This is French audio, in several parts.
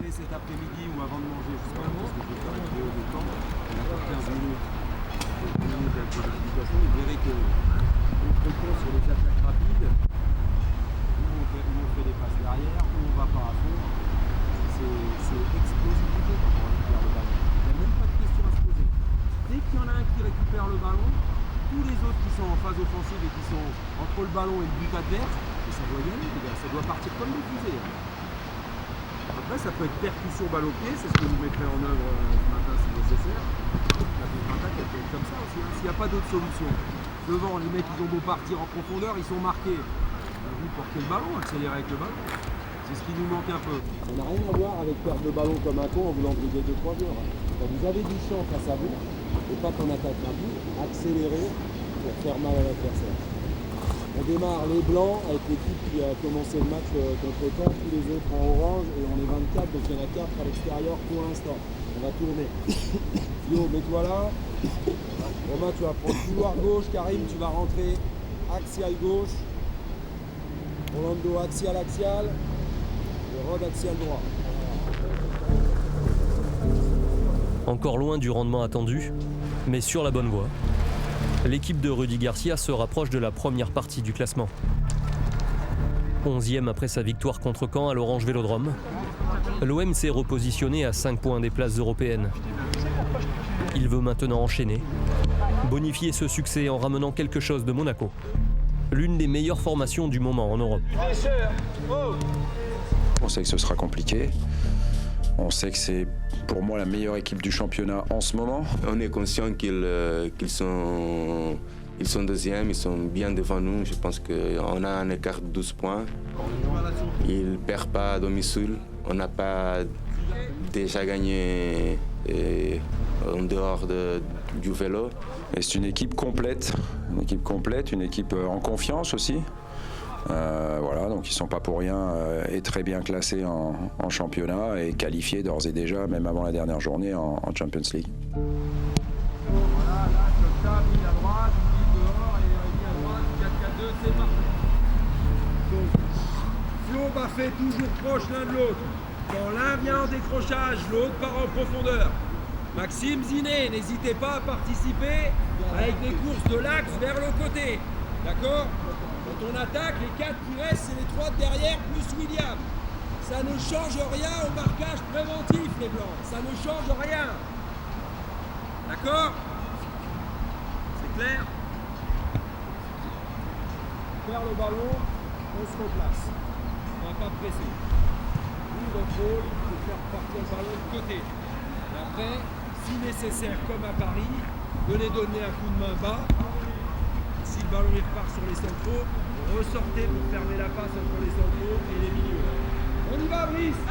fait cet après-midi ou avant de manger, justement, parce que je vais faire une vidéo de temps, on a encore 15 minutes avec les explications, vous verrez que on compte sur les attaques rapides, où on fait des passes derrière, où on va pas à fond. C'est explosivité quand on récupère le ballon. Il n'y a même pas de question à se poser. Dès qu'il y en a un qui récupère le ballon, tous les autres qui sont en phase offensive et qui sont entre le ballon et le but adverse, et ça doit y aller, les gars, ça doit partir comme des fusées. Après, ça peut être percussion balle au pied, c'est ce que vous mettrez en œuvre ce matin si nécessaire. La contre-attaque, elle peut être comme ça aussi, hein. S'il n'y a pas d'autre solution. Devant, les mecs, ils ont beau partir en profondeur, ils sont marqués. Vous portez le ballon, accélérez avec le ballon. C'est ce qui nous manque un peu. Ça n'a rien à voir avec perdre le ballon comme un con en voulant briguer 2-3 joueurs. Quand vous avez du champ face à vous, et pas qu'on attaque rapide, accélérez pour faire mal à l'adversaire. On démarre les blancs avec l'équipe qui a commencé le match contre Caen, tous les autres en orange, et on est 24, donc il y en a 4 à l'extérieur pour l'instant. On va tourner. Yo, mets-toi là. Romain, tu vas prendre couloir gauche. Karim, tu vas rentrer axial gauche. Rolando axial. Et Rod axial droit. Encore loin du rendement attendu, mais sur la bonne voie. L'équipe de Rudy Garcia se rapproche de la première partie du classement. 11e après sa victoire contre Caen à l'Orange Vélodrome, l'OM s'est repositionné à 5 points des places européennes. Il veut maintenant enchaîner, bonifier ce succès en ramenant quelque chose de Monaco, l'une des meilleures formations du moment en Europe. On sait que ce sera compliqué. On sait que c'est pour moi la meilleure équipe du championnat en ce moment. On est conscient qu'ils sont deuxièmes, ils sont bien devant nous. Je pense qu'on a un écart de 12 points. Ils ne perdent pas à domicile. On n'a pas déjà gagné en dehors du vélo. Et c'est une équipe complète, une équipe en confiance aussi. Voilà, donc ils ne sont pas pour rien et très bien classés en championnat et qualifiés d'ores et déjà, même avant la dernière journée, en Champions League. Voilà, là, comme ça, mis à droite, mis dehors et mis à droite, 4-4-2, c'est parfait. Donc, si on va faire toujours proche l'un de l'autre, quand l'un vient en décrochage, l'autre part en profondeur. Maxime Zinet, n'hésitez pas à participer avec des courses de l'axe vers le côté. D'accord ? Quand on attaque, les 4 qui restent, c'est les 3 de derrière plus William. Ça ne change rien au marquage préventif, les Blancs. Ça ne change rien. D'accord ? C'est clair ? On perd le ballon, on se replace. On ne va pas presser. Nous, notre rôle, c'est de faire partir le ballon de côté. Et après, si nécessaire, comme à Paris, de les donner un coup de main bas. Si le ballon repart sur les centraux, ressortez pour fermer la passe entre les centraux et les milieux. On y va, Brice!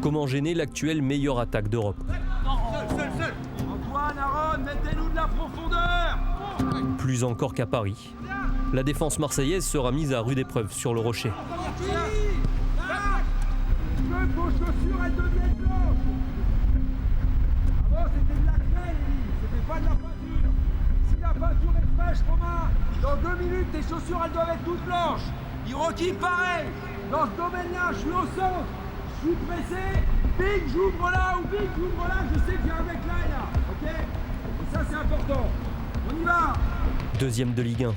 Comment gêner l'actuelle meilleure attaque d'Europe? Seul. Antoine, Aaron, mettez-nous de la profondeur! Plus encore qu'à Paris, la défense marseillaise sera mise à rude épreuve sur le rocher. Vos chaussures, elles deviennent blanches! Avant, c'était de la craie, Elie. C'était pas de la peinture. Si la peinture est fraîche, Romain, dans 2 minutes, tes chaussures, elles doivent être toutes blanches. Hiroki, pareil. Dans ce domaine-là, je suis au centre. Je suis pressé. Big, j'ouvre là, ou Big, j'ouvre là. Je sais qu'il y a un mec là. Ok? Et ça, c'est important. On y va! Deuxième de Ligue 1,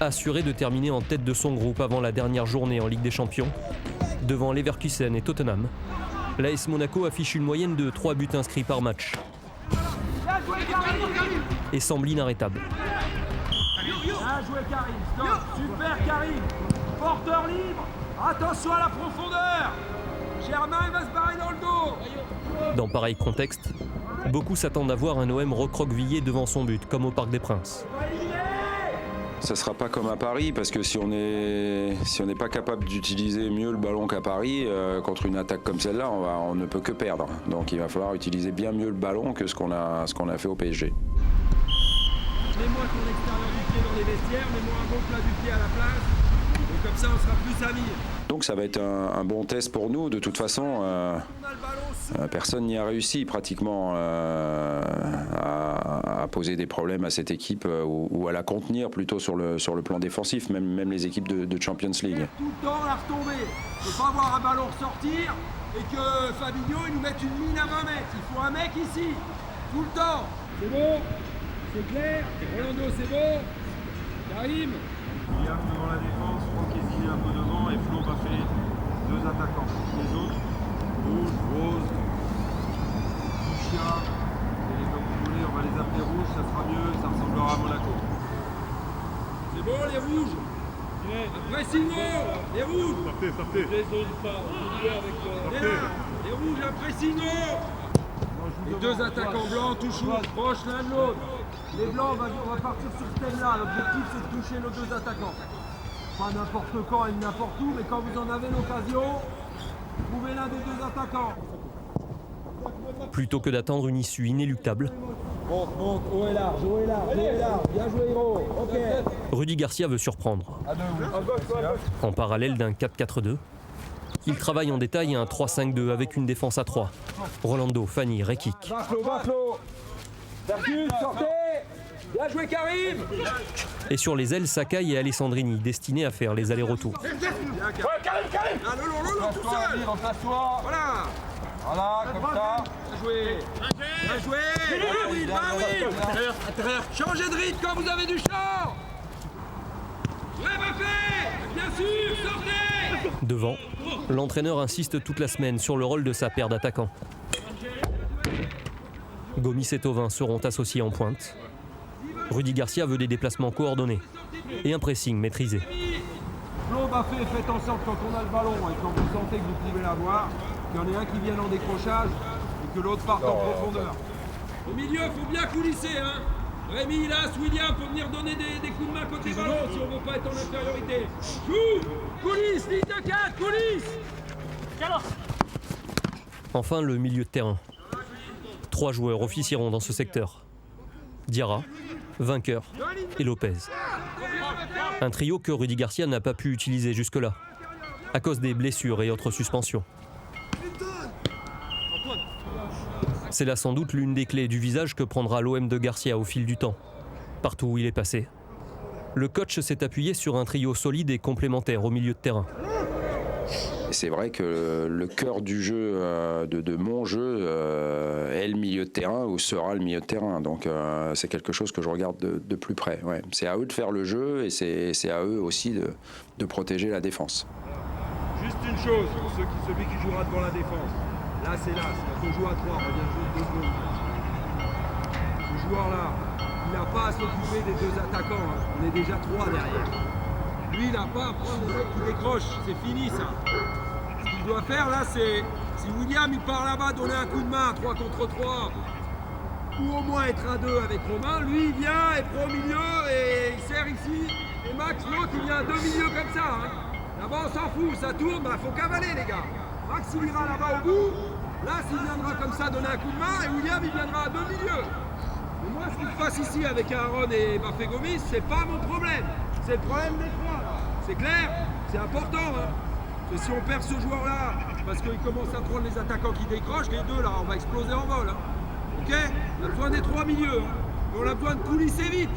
assuré de terminer en tête de son groupe avant la dernière journée en Ligue des Champions. Devant Leverkusen et Tottenham, l'AS Monaco affiche une moyenne de 3 buts inscrits par match et semble inarrêtable. Bien joué Karim, stop. Super Karim. Porteur libre. Attention à la profondeur. Germain il va se barrer dans le dos. Dans pareil contexte, beaucoup s'attendent à voir un OM recroquevillé devant son but, comme au Parc des Princes. Ça ne sera pas comme à Paris, parce que si on n'est pas capable d'utiliser mieux le ballon qu'à Paris, contre une attaque comme celle-là, on ne peut que perdre. Donc il va falloir utiliser bien mieux le ballon que ce qu'on a fait au PSG. Mets-moi ton extérieur du pied dans les vestiaires, mets-moi un bon plat du pied à la place. Et comme Comme ça, on sera plus amis. Donc ça va être un bon test pour nous. De toute façon, personne n'y a réussi pratiquement à poser des problèmes à cette équipe ou à la contenir plutôt sur le plan défensif, même les équipes de Champions League. Tout le temps la retombée. Il ne faut pas voir un ballon ressortir et que Fabinho il nous mette une mine à 20 mètres. Il faut un mec ici, tout le temps. C'est bon, c'est clair. Rolando, c'est bon. Karim. William devant la défense, Franck Ezili un peu devant et Flo Baffé, 2 attaquants. Les autres, Rouge, Rose, Lucia, et comme vous voulez, on va les appeler Rouges, ça sera mieux, ça ressemblera à Monaco. C'est bon les rouges. Après Simon, les rouges. Partez. Les rouges après Simon. Les 2 attaquants blancs, toujours proches l'un de l'autre. Les blancs, on va partir sur ce thème-là. L'objectif, c'est de toucher nos 2 attaquants. Pas n'importe quand et n'importe où, mais quand vous en avez l'occasion, trouvez l'un des 2 attaquants. Plutôt que d'attendre une issue inéluctable, Monte, haut et large. Bien joué, Hiro. Ok. Rudy Garcia veut surprendre. En parallèle d'un 4-4-2, il travaille en détail un 3-5-2 avec une défense à 3. Rolando, Fanny, Rekik. Va Flo. Percute, sortez. Bien joué, Karim. Et sur les ailes, Sakai et Alessandrini, destinés à faire les allers-retours. Bien, Karim. Ah, Lolo, tout seul. Voilà, comme ça. Bien joué. Intérieur. Changez de rythme quand vous avez du champ. Ouais, Baffé. Bien sûr, sortez. Devant, l'entraîneur insiste toute la semaine sur le rôle de sa paire d'attaquants. Gomis et Thauvin seront associés en pointe. Rudy Garcia veut des déplacements coordonnés et un pressing maîtrisé. Flo, Baffé, faites en sorte quand on a le ballon et quand vous sentez que vous pouvez l'avoir, qu'il y en ait un qui vienne en décrochage et que l'autre parte en profondeur. Au milieu, il faut bien coulisser, hein. Rémi, Las, William, faut venir donner des coups de main côté ballon si on ne veut pas être en infériorité. Joue, coulisse, ligne de 4, coulisse. Enfin, le milieu de terrain. 3 joueurs officieront dans ce secteur. Diarra, Vainqueur et Lopez. Un trio que Rudy Garcia n'a pas pu utiliser jusque-là, à cause des blessures et autres suspensions. C'est là sans doute l'une des clés du visage que prendra l'OM de Garcia au fil du temps, partout où il est passé. Le coach s'est appuyé sur un trio solide et complémentaire au milieu de terrain. C'est vrai que le cœur du jeu, de mon jeu, est le milieu de terrain ou sera le milieu de terrain. Donc c'est quelque chose que je regarde de plus près. Ouais. C'est à eux de faire le jeu et c'est à eux aussi de protéger la défense. Juste une chose, pour celui qui jouera devant la défense. Là, c'est on joue à 3, on revient juste 2 secondes. Ce joueur-là, il n'a pas à s'occuper des 2 attaquants. Hein. On est déjà 3 derrière. Lui, il n'a pas à prendre le mec qui décroche. C'est fini, ça. Ce qu'il doit faire, là, c'est... Si William, il part là-bas, donner un coup de main à 3 contre 3, ou au moins être à 2 avec Romain, lui, il vient, il prend au milieu, et il sert ici. Et Max, l'autre, il vient à 2 milieux comme ça. Hein. Là-bas, on s'en fout, ça tourne, bah, faut cavaler, les gars. Max, il ira là-bas au bout. Là, s'il viendra comme ça donner un coup de main, et William, il viendra à 2 milieux. Et moi, ce qu'il fasse ici avec Aaron et Baffé Gomis, c'est pas mon problème. C'est le problème des 3, là. C'est clair? C'est important, hein. Parce que si on perd ce joueur-là, parce qu'il commence à prendre les attaquants qui décrochent, les 2, là, on va exploser en vol, hein. Ok? On a besoin des 3 milieux, hein. Et on a besoin de coulisser vite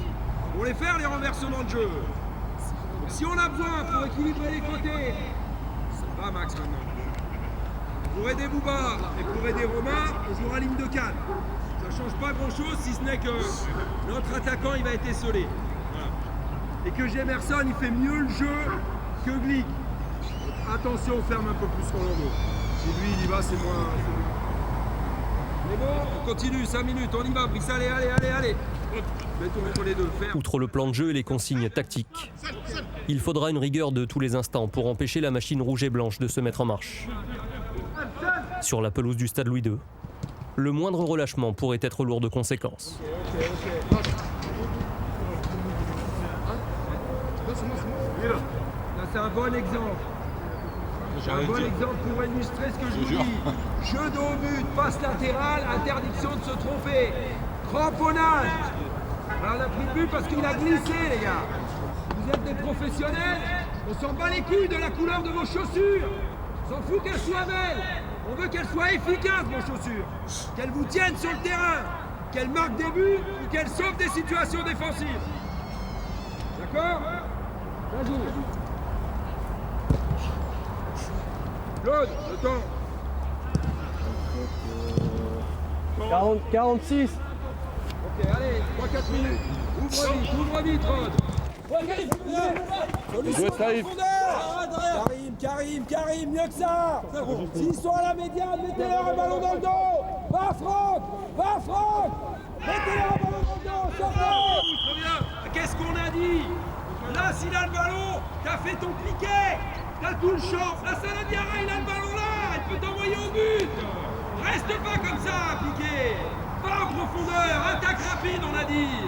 pour les faire, les renversements de jeu. Donc, si on a besoin pour équilibrer les côtés, ça va, Max, maintenant. Pour aider Bouba et pour aider Romain, on jouera ligne de 4. Ça change pas grand-chose si ce n'est que notre attaquant il va être esselé. Voilà. Et que Gemerson il fait mieux le jeu que Glick. Attention, on ferme un peu plus Rolando. Si lui il y va, c'est moins. Mais bon, on continue, 5 minutes, on y va, Brice, allez. Mettons entre les deux, ferme. Outre le plan de jeu et les consignes tactiques, il faudra une rigueur de tous les instants pour empêcher la machine rouge et blanche de se mettre en marche. Sur la pelouse du stade Louis II, le moindre relâchement pourrait être lourd de conséquences. Là, c'est un bon exemple. C'est un bon exemple pour illustrer ce que je vous dis. Jeu de haut but, passe latérale, interdiction de se tromper. Cramponnage. Alors, on a pris le but parce qu'il a glissé, les gars. Vous êtes des professionnels, On s'en bat les couilles de la couleur de vos chaussures. On s'en fout qu'elles soient belles. On veut qu'elles soient efficaces, vos chaussures. Qu'elles vous tiennent sur le terrain. Qu'elles marquent des buts ou qu'elles sauvent des situations défensives. D'accord? Ça joue. Claude, le temps. 46. Ok, allez, 3-4 minutes. Ouvre vite, Rod. Solution de profondeur. Karim, mieux que ça. S'ils sont à la médiane, mettez-leur un ballon dans le dos. Va Franck. Mettez-leur un ballon dans le dos, sortez. Qu'est-ce qu'on a dit? Là, s'il a le ballon, t'as fait ton cliquet. T'as tout le champ. La Saladiara, il a le ballon là. Il peut t'envoyer au but. Reste pas comme ça, piqué. Va en profondeur, attaque rapide, on a dit.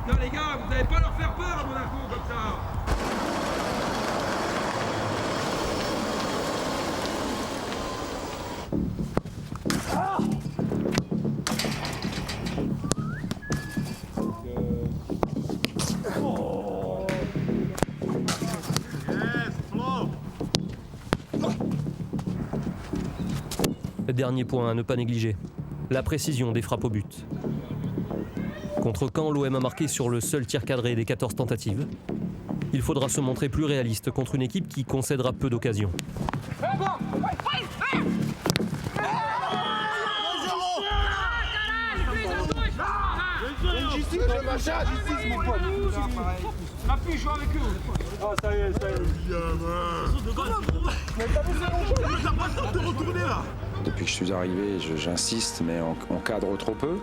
Non les gars, vous n'allez pas leur faire peur à Monaco comme ça. Dernier point à ne pas négliger, la précision des frappes au but. Contre Caen, l'OM a marqué sur le seul tir cadré des 14 tentatives. Il faudra se montrer plus réaliste contre une équipe qui concédera peu d'occasions. On a pu jouer avec eux. Ah, ça y est. Depuis que je suis arrivé, j'insiste, mais on cadre trop peu.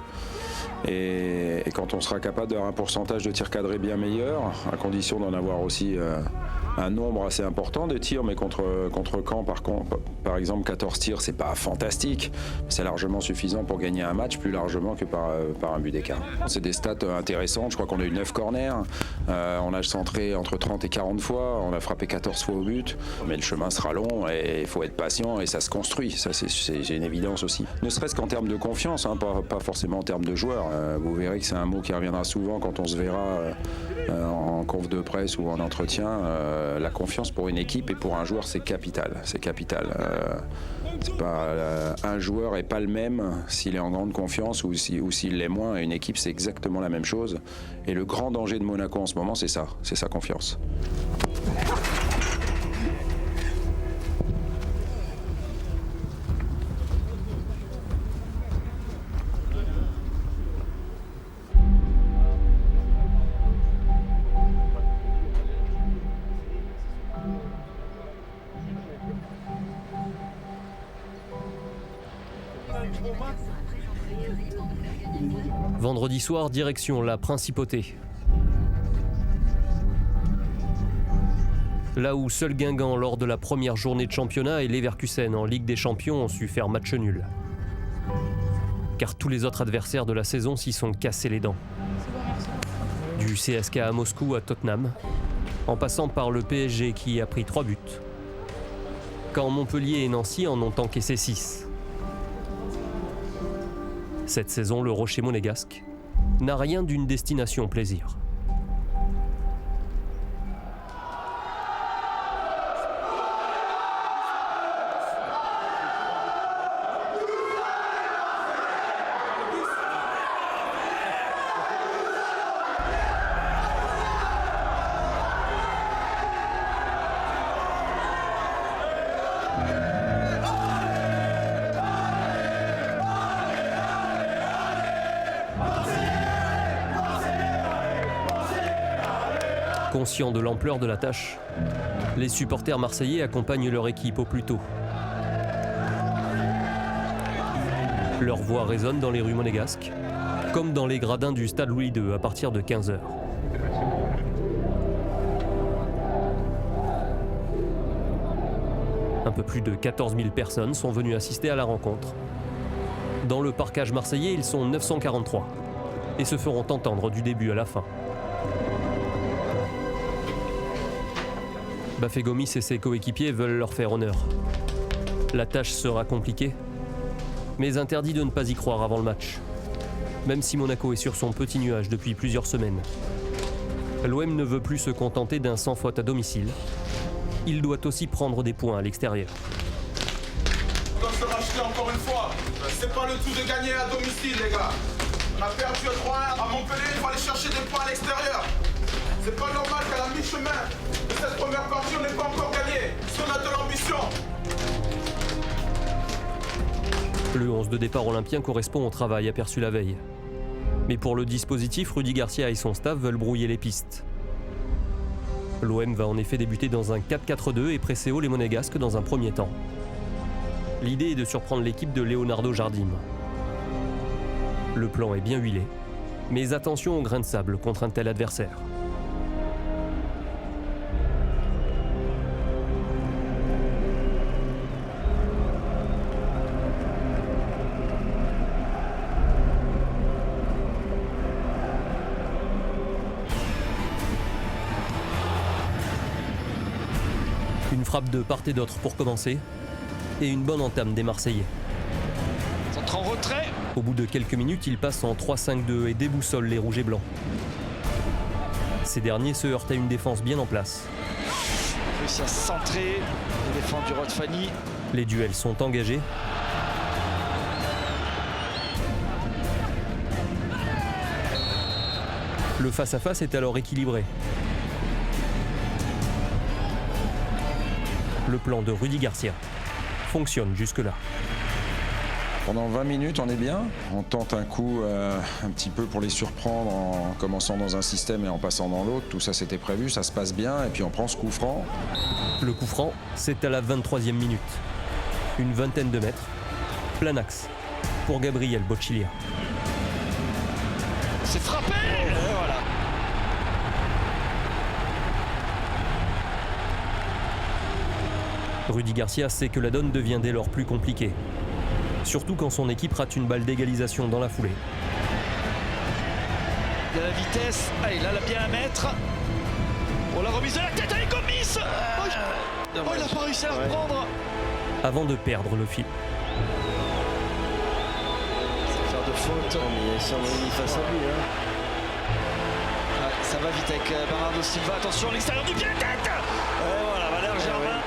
Et quand on sera capable d'avoir un pourcentage de tirs cadrés bien meilleur, à condition d'en avoir aussi un nombre assez important de tirs, mais contre Caen, par exemple, 14 tirs, c'est pas fantastique. C'est largement suffisant pour gagner un match, plus largement que par un but d'écart. C'est des stats intéressantes. Je crois qu'on a eu 9 corners. On a centré entre 30 et 40 fois. On a frappé 14 fois au but. Mais le chemin sera long et il faut être patient et ça se construit. Ça, c'est une évidence aussi. Ne serait-ce qu'en termes de confiance, hein, pas forcément en termes de joueurs. Vous verrez que c'est un mot qui reviendra souvent quand on se verra en conf de presse ou en entretien. La confiance pour une équipe et pour un joueur, c'est capital. C'est capital. C'est pas, un joueur n'est pas le même s'il est en grande confiance ou s'il l'est moins. Une équipe, c'est exactement la même chose. Et le grand danger de Monaco en ce moment, c'est ça. C'est sa confiance. Vendredi soir, direction la Principauté. Là où seul Guingamp, lors de la première journée de championnat, et Leverkusen en Ligue des Champions ont su faire match nul. Car tous les autres adversaires de la saison s'y sont cassés les dents. Du CSKA à Moscou à Tottenham, en passant par le PSG qui a pris 3 buts. Quand Montpellier et Nancy en ont encaissé 6. Cette saison, le Rocher monégasque n'a rien d'une destination plaisir. Conscients de l'ampleur de la tâche, les supporters marseillais accompagnent leur équipe au plus tôt. Leur voix résonne dans les rues monégasques, comme dans les gradins du stade Louis II à partir de 15h. Un peu plus de 14 000 personnes sont venues assister à la rencontre. Dans le parcage marseillais, ils sont 943 et se feront entendre du début à la fin. Bafé Gomis et ses coéquipiers veulent leur faire honneur. La tâche sera compliquée, mais interdit de ne pas y croire avant le match. Même si Monaco est sur son petit nuage depuis plusieurs semaines. L'OM ne veut plus se contenter d'un sans faute à domicile il doit aussi prendre des points à l'extérieur. On doit se racheter encore une fois. C'est pas le tout de gagner à domicile, les gars. On a perdu 3-1 à Montpellier, il faut aller chercher des points à l'extérieur. C'est pas normal qu'à la mi-chemin de cette première partie, on n'ait pas encore gagné. Si on a de l'ambition. Le 11 de départ olympien correspond au travail aperçu la veille. Mais pour le dispositif, Rudy Garcia et son staff veulent brouiller les pistes. L'OM va en effet débuter dans un 4-4-2 et presser haut les Monégasques dans un premier temps. L'idée est de surprendre l'équipe de Leonardo Jardim. Le plan est bien huilé, mais attention aux grains de sable contre un tel adversaire. Une frappe de part et d'autre pour commencer, et une bonne entame des Marseillais. Centre en retrait. Au bout de quelques minutes, ils passent en 3-5-2 et déboussolent les rouges et blancs. Ces derniers se heurtent à une défense bien en place. Réussi à centrer le défense du Rod Fanny. Les duels sont engagés. Le face-à-face est alors équilibré. Le plan de Rudy Garcia fonctionne jusque-là. Pendant 20 minutes, on est bien. On tente un coup un petit peu pour les surprendre en commençant dans un système et en passant dans l'autre. Tout ça, c'était prévu, ça se passe bien. Et puis on prend ce coup franc. Le coup franc, c'est à la 23e minute. Une vingtaine de mètres. Plein axe pour Gabriel Bocchiglia. C'est frappé. Et voilà. Rudy Garcia sait que la donne devient dès lors plus compliquée. Surtout quand son équipe rate une balle d'égalisation dans la foulée. Il y a la vitesse. Ah, il a bien à mettre. Oh, la remise de la tête avec Gomis. Oh, il n'a pas réussi à la reprendre. Avant de perdre le fil. Sans faire de faute. Mais ça va mis face à lui. Hein. Ouais, ça va vite avec Bernardo Silva. Attention, l'extérieur du pied, la tête. Et voilà, Valère Germain.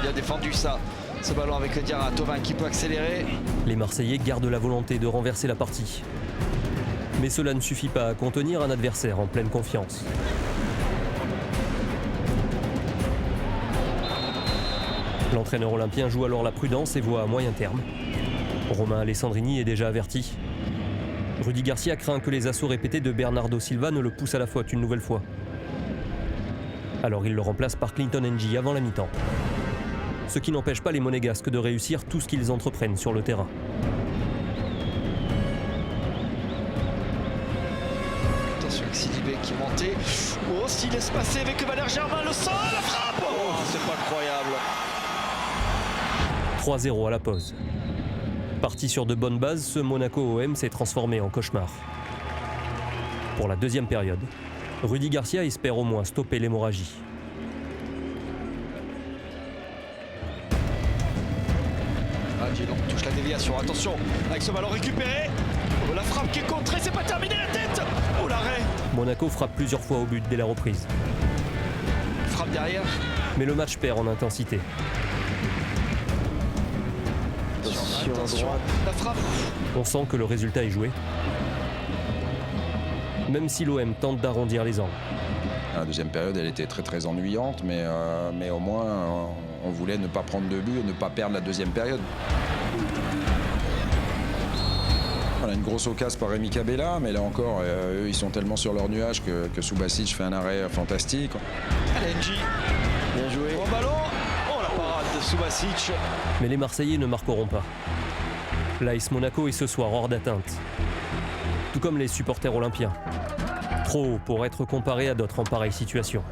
Bien défendu ça, ce ballon avec Diarra, Thauvin qui peut accélérer. Les Marseillais gardent la volonté de renverser la partie. Mais cela ne suffit pas à contenir un adversaire en pleine confiance. L'entraîneur olympien joue alors la prudence et voit à moyen terme. Romain Alessandrini est déjà averti. Rudy Garcia craint que les assauts répétés de Bernardo Silva ne le poussent à la faute une nouvelle fois. Alors il le remplace par Clinton Ng avant la mi-temps. Ce qui n'empêche pas les Monégasques de réussir tout ce qu'ils entreprennent sur le terrain. Attention avec Sidibé qui est monté. Oh, s'il laisse passer avec Valère Germain, le sang, la frappe. Oh, c'est pas incroyable. 3-0 à la pause. Parti sur de bonnes bases, ce Monaco-OM s'est transformé en cauchemar. Pour la deuxième période, Rudy Garcia espère au moins stopper l'hémorragie. Gillon touche la déviation, attention, avec ce ballon récupéré. Oh, la frappe qui est contrée, c'est pas terminé, la tête. Oh, l'arrêt. Monaco frappe plusieurs fois au but dès la reprise. Frappe derrière. Mais le match perd en intensité. Attention, la frappe. On sent que le résultat est joué. Même si l'OM tente d'arrondir les angles. La deuxième période, elle était très ennuyante, mais au moins on voulait ne pas prendre de but et ne pas perdre la deuxième période. On a une grosse occasion par Rémi Cabella, mais là encore, eux, ils sont tellement sur leur nuage que Subasic fait un arrêt fantastique. Allez, NG. Bien joué. Bon ballon. Oh, la parade de Subasic. Mais les Marseillais ne marqueront pas. L'AS Monaco est ce soir hors d'atteinte. Tout comme les supporters olympiens. Trop haut pour être comparé à d'autres en pareille situation.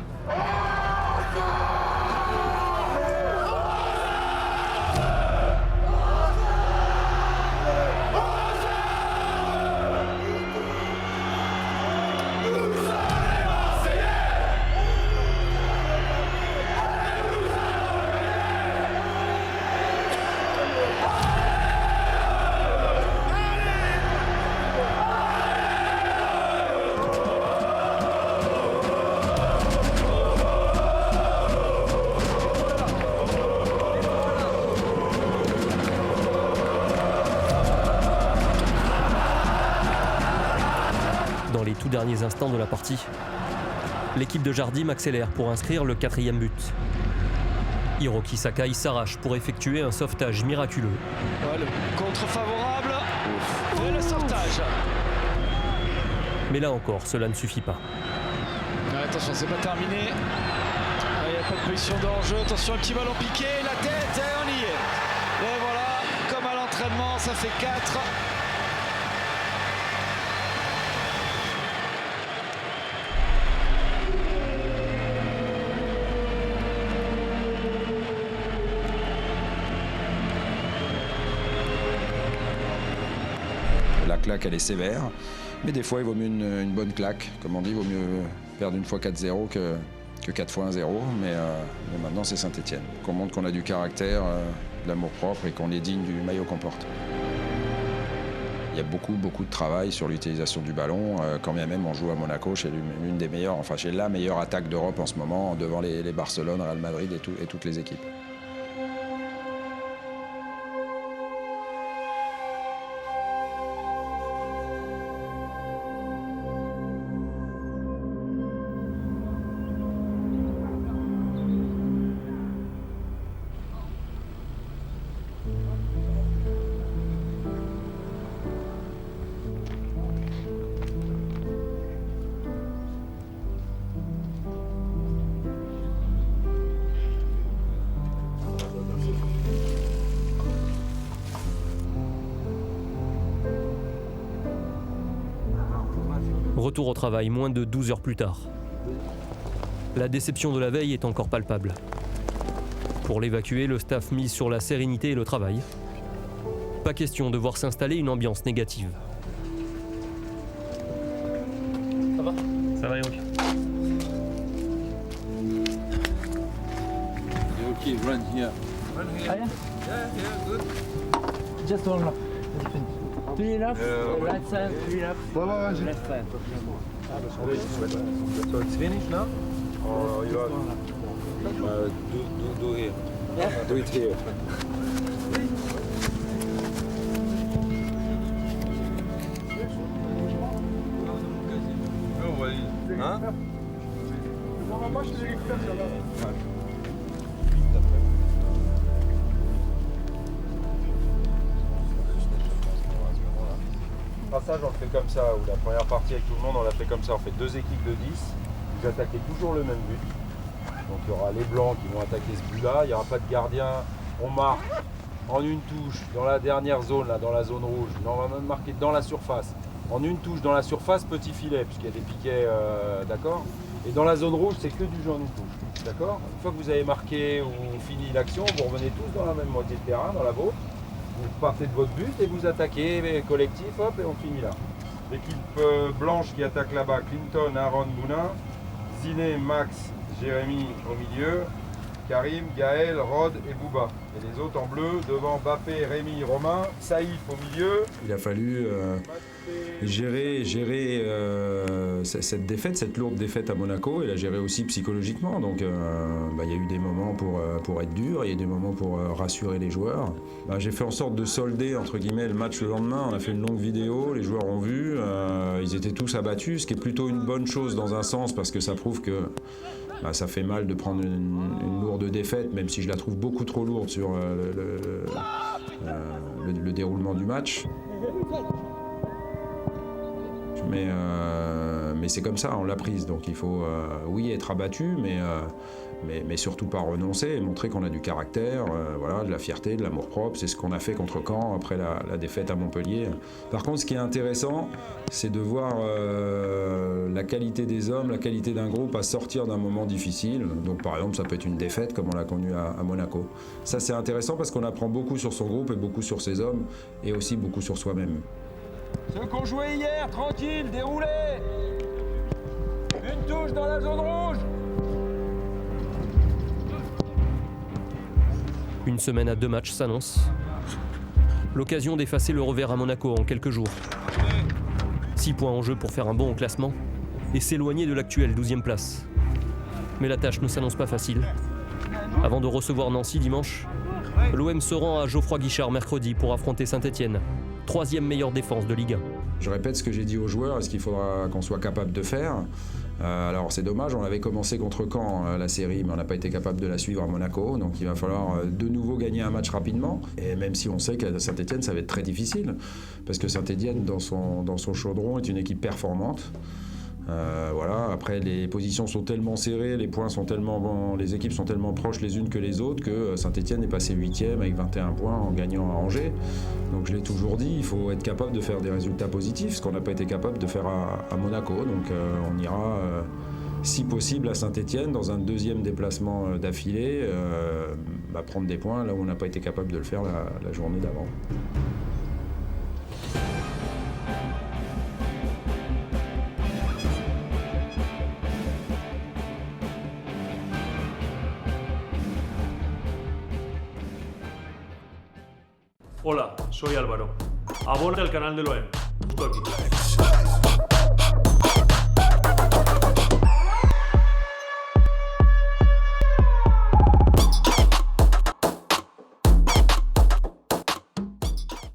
derniers instants de la partie. L'équipe de Jardim accélère pour inscrire le 4e but. Hiroki Sakai s'arrache pour effectuer un sauvetage miraculeux. Ouais, le contre favorable et le sauvetage. Mais là encore, cela ne suffit pas. Ouais, attention, c'est pas terminé. Il n'y a pas de position de hors-jeu. Attention, un petit ballon piqué, la tête, et on y est. Et voilà, comme à l'entraînement, ça fait 4. La claque, elle est sévère, mais des fois, il vaut mieux une bonne claque. Comme on dit, il vaut mieux perdre une fois 4-0 que 4 fois 1-0. Mais maintenant, c'est Saint-Etienne. Qu'on montre qu'on a du caractère, de l'amour-propre et qu'on est digne du maillot qu'on porte. Il y a beaucoup de travail sur l'utilisation du ballon. Quand bien même on joue à Monaco, chez l'une des meilleures, enfin chez la meilleure attaque d'Europe en ce moment, devant les Barcelone, Real Madrid et toutes les équipes. Retour au travail, moins de 12 heures plus tard. La déception de la veille est encore palpable. Pour l'évacuer, le staff mise sur la sérénité et le travail. Pas question de voir s'installer une ambiance négative. Ça va, Hiroki? Hiroki, run here. Run here. Yeah, yeah, good. Just one lap. 3 laps, right side, 3 laps, left side. So it's finished now? Or you are... do here. Do it here. Hein? Le passage, on le fait comme ça, ou la première partie avec tout le monde, on l'a fait comme ça. On fait 2 équipes de 10, vous attaquez toujours le même but. Donc il y aura les blancs qui vont attaquer ce but-là, il n'y aura pas de gardien, on marque en une touche dans la dernière zone, là, dans la zone rouge. Non, on va même marquer dans la surface. En une touche dans la surface, petit filet, puisqu'il y a des piquets, d'accord. Et dans la zone rouge, c'est que du jeu en une touche, d'accord. Une fois que vous avez marqué ou fini l'action, vous revenez tous dans la même moitié de terrain, dans la vôtre. Vous partez de votre but et vous attaquez collectif, hop, et on finit là. L'équipe blanche qui attaque là-bas, Clinton, Aaron, Bounin, Ziné, Max, Jérémy au milieu, Karim, Gaël, Rod et Bouba. Et les autres en bleu, devant Bappé, Rémi, Romain, Saïf au milieu. Il a fallu gérer cette défaite, cette lourde défaite à Monaco, et la gérer aussi psychologiquement. Donc il y a eu des moments pour être dur, il y a eu des moments pour rassurer les joueurs. J'ai fait en sorte de solder entre guillemets le match le lendemain. On a fait une longue vidéo, les joueurs ont vu, ils étaient tous abattus, ce qui est plutôt une bonne chose dans un sens, parce que ça prouve que ça fait mal de prendre une lourde défaite, même si je la trouve beaucoup trop lourde sur le déroulement du match. Mais c'est comme ça, on l'a prise, donc il faut oui être abattu, mais surtout pas renoncer et montrer qu'on a du caractère, voilà, de la fierté, de l'amour-propre. C'est ce qu'on a fait contre Caen après la défaite à Montpellier. Par contre, ce qui est intéressant, c'est de voir la qualité des hommes, la qualité d'un groupe à sortir d'un moment difficile. Donc par exemple, ça peut être une défaite comme on l'a connu à Monaco. Ça, c'est intéressant parce qu'on apprend beaucoup sur son groupe et beaucoup sur ses hommes et aussi beaucoup sur soi-même. Ceux qui ont joué hier, tranquille, déroulez. Une touche dans la zone rouge. Une semaine à 2 matchs s'annonce. L'occasion d'effacer le revers à Monaco en quelques jours. 6 points en jeu pour faire un bond au classement et s'éloigner de l'actuelle 12e place. Mais la tâche ne s'annonce pas facile. Avant de recevoir Nancy dimanche, L'OM se rend à Geoffroy Guichard mercredi pour affronter Saint-Etienne. 3e meilleure défense de Ligue 1. Je répète ce que j'ai dit aux joueurs et ce qu'il faudra qu'on soit capable de faire. Alors c'est dommage, on avait commencé contre Caen la série, mais on n'a pas été capable de la suivre à Monaco. Donc il va falloir de nouveau gagner un match rapidement. Et même si on sait qu'à Saint-Etienne, ça va être très difficile. Parce que Saint-Etienne, dans son chaudron, est une équipe performante. Voilà. Après, les positions sont tellement serrées, les équipes sont tellement proches les unes que les autres que Saint-Etienne est passé 8e avec 21 points en gagnant à Angers. Donc je l'ai toujours dit, il faut être capable de faire des résultats positifs, ce qu'on n'a pas été capable de faire à Monaco. Donc on ira, si possible, à Saint-Etienne dans un 2e déplacement d'affilée, prendre des points là où on n'a pas été capable de le faire la journée d'avant. Hola, soy Álvaro. Abona el canal de l'OM. Justo aquí.